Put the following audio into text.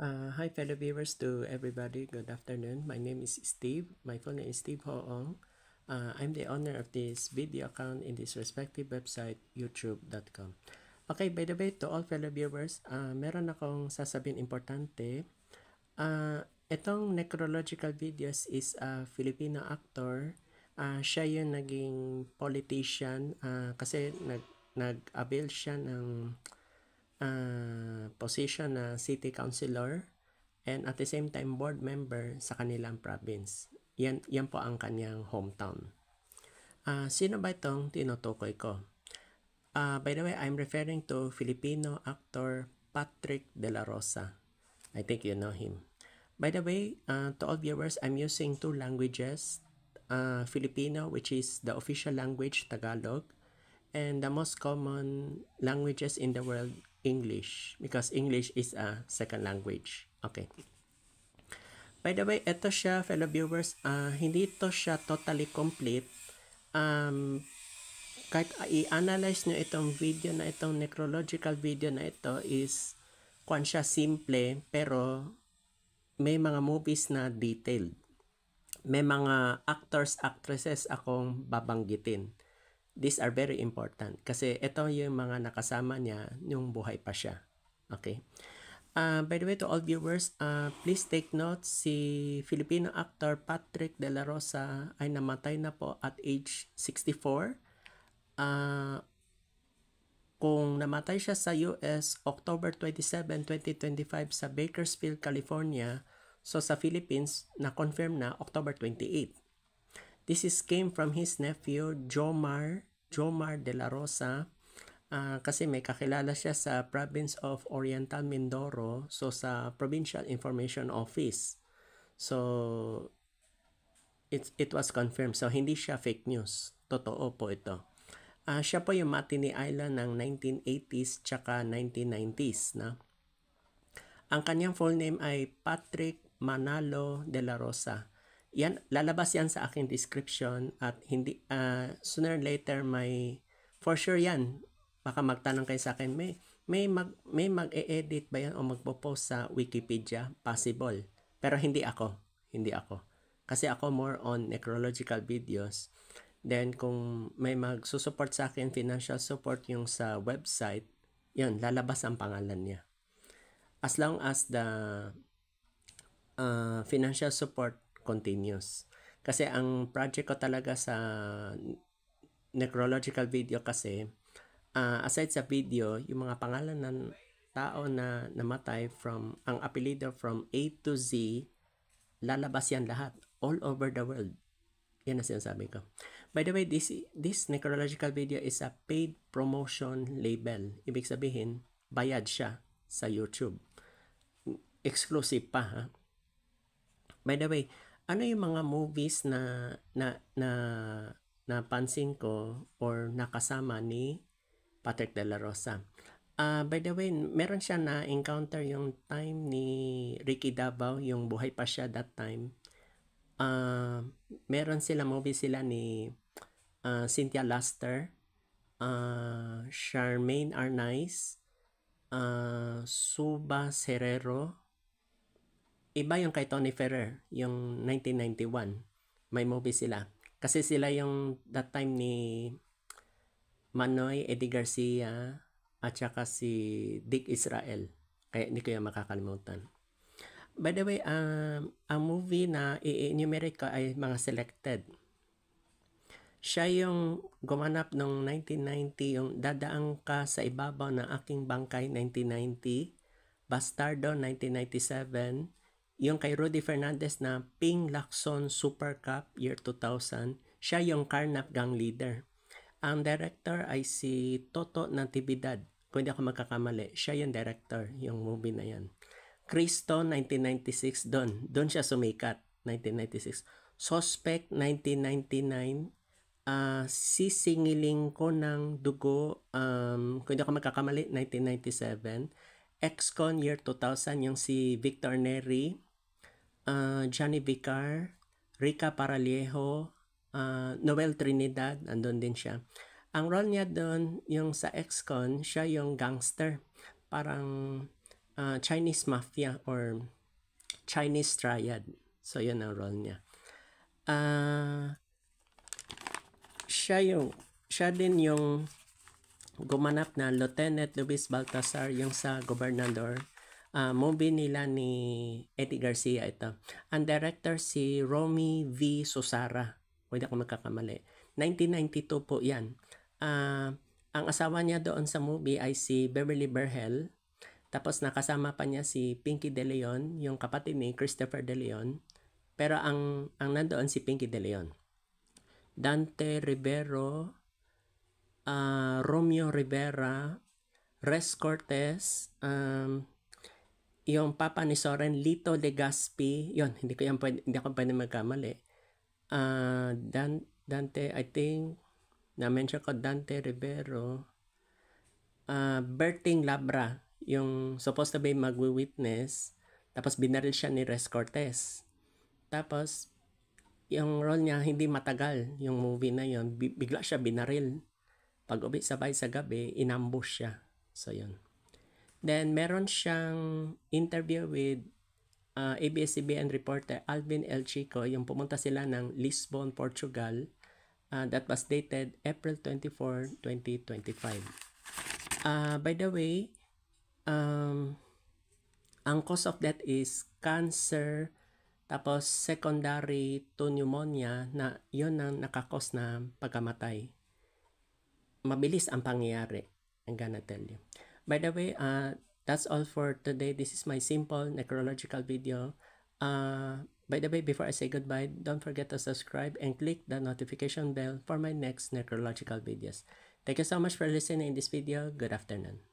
Hi fellow viewers to everybody. Good afternoon. My name is Steve. My full name is Steve Hoong. I'm the owner of this video account in this respective website, youtube.com. Okay, by the way, to all fellow viewers, meron akong sasabihin importante. Itong Necrological Videos is a Filipino actor. Siya yung naging politician kasi nag-avail siya ng position na city councilor and at the same time board member sa kanilang province. Yan po ang kanyang hometown. Sino ba itong tinutukoy ko? By the way, I'm referring to Filipino actor Patrick De La Rosa. I think you know him. By the way, to all viewers, I'm using two languages. Filipino, which is the official language, Tagalog, and the most common languages in the world, English, because English is a second language. Okay. By the way, ito siya, fellow viewers, hindi to siya totally complete. Kahit i-analyze nyo itong video na itong necrological video na ito is kung siya simple, pero may mga movies na detailed. May mga actors, actresses akong babanggitin. These are very important kasi ito yung mga nakasama niya yung buhay pa siya. Okay. By the way, to all viewers, please take note, si Filipino actor Patrick De La Rosa ay namatay na po at age 64. Kung namatay siya sa US October 27, 2025 sa Bakersfield, California, so sa Philippines, na-confirm na October 28. This is came from his nephew, Jomar De La Rosa, kasi may kakilala siya sa province of Oriental Mindoro, so sa Provincial Information Office. So, it was confirmed. So, hindi siya fake news. Totoo po ito. Siya po yung Matinee Island ng 1980s tsaka 1990s. Na? Ang kanyang full name ay Patrick Manalo De La Rosa. Yan, lalabas yan sa aking description at hindi sooner or later for sure yan. Baka magtanong kayo sa akin, may mag-e-edit ba yan o magpo-post sa Wikipedia? Possible. Pero hindi ako. Kasi ako more on necrological videos. Then kung may magsusupport sa akin, financial support yung sa website, yun, lalabas ang pangalan niya. As long as the financial support continues. Kasi ang project ko talaga sa necrological video kasi, aside sa video, yung mga pangalan ng tao na namatay from, ang apelido from A to Z, lalabas yan lahat, all over the world. Yan ang sinasabi ko. By the way, this necrological video is a paid promotion label. Ibig sabihin, bayad siya sa YouTube. Exclusive pa, ha? By the way, ano yung mga movies na napansin ko or nakasama ni Patrick De La Rosa? By the way, meron siya na-encounter yung time ni Ricky Davao, yung buhay pa siya that time. Meron sila movie sila ni Cynthia Luster, Charmaine Arnaiz, Suba Serrero. Iba yung kay Tony Ferrer, yung 1991. May movie sila. Kasi sila yung that time ni Manoy, Eddie Garcia, at saka si Dick Israel. Kaya hindi ko yung makakalimutan. By the way, ang movie na i-enumerate ko ay mga selected. Siya yung gumanap noong 1990, yung Dadaan Ka sa Ibabaw ng Aking Bangkay 1990, Bastardo 1997, yung kay Rudy Fernandez na Ping Lacson Super Cup year 2000, siya yung Carnap Gang leader. Ang director ay si Toto Natividad. Kung hindi ako magkakamali, siya yung director, yung movie na yan. Cristo 1996, doon siya sumikat, 1996. Suspect 1999, Sisingiling Ko ng Dugo, kung hindi ako magkakamali, 1997. Ex-Con year 2000, yung si Victor Neri, Johnny Vicar, Rica Paraliejo, Noel Trinidad, andun din siya. Ang role niya doon, yung sa Ex-Con, siya yung gangster. Parang Chinese mafia or Chinese triad. So, yun ang role niya. Siya din yung gumanap na Lieutenant Luis Baltasar, yung sa Gobernador. Movie nila ni Eddie Garcia ito. Ang director si Romy V. Susara. Pwede ako magkakamali. 1992 po yan. Ang asawa niya doon sa movie ay si Beverly Berhel. Tapos nakasama pa niya si Pinky De Leon, yung kapatid ni Christopher De Leon. Pero ang nandoon si Pinky De Leon. Dante Rivero, Romeo Rivera, Res Cortez, yung papa ni Soren, Lito Legazpi, yon hindi ako pwede magkamali. Dante, I think, na-mention ko Dante Rivero, Berting Labra, yung supposed to be magwi-witness, tapos binaril siya ni Res Cortez. Tapos, yung role niya hindi matagal, yung movie na yon, bigla siya binaril. Pag-uwi sabay sa gabi, inambush siya. So, yun. Then, meron siyang interview with ABS-CBN reporter Alvin El Chico, yung pumunta sila ng Lisbon, Portugal. That was dated April 24, 2025. By the way, ang cause of death is cancer, tapos secondary to pneumonia, na yun ang nakakos na pagkamatay. Mabilis ang pangyayari, I'm gonna tell you. By the way, that's all for today. This is my simple necrological video. By the way, before I say goodbye, don't forget to subscribe and click the notification bell for my next necrological videos. Thank you so much for listening in this video. Good afternoon.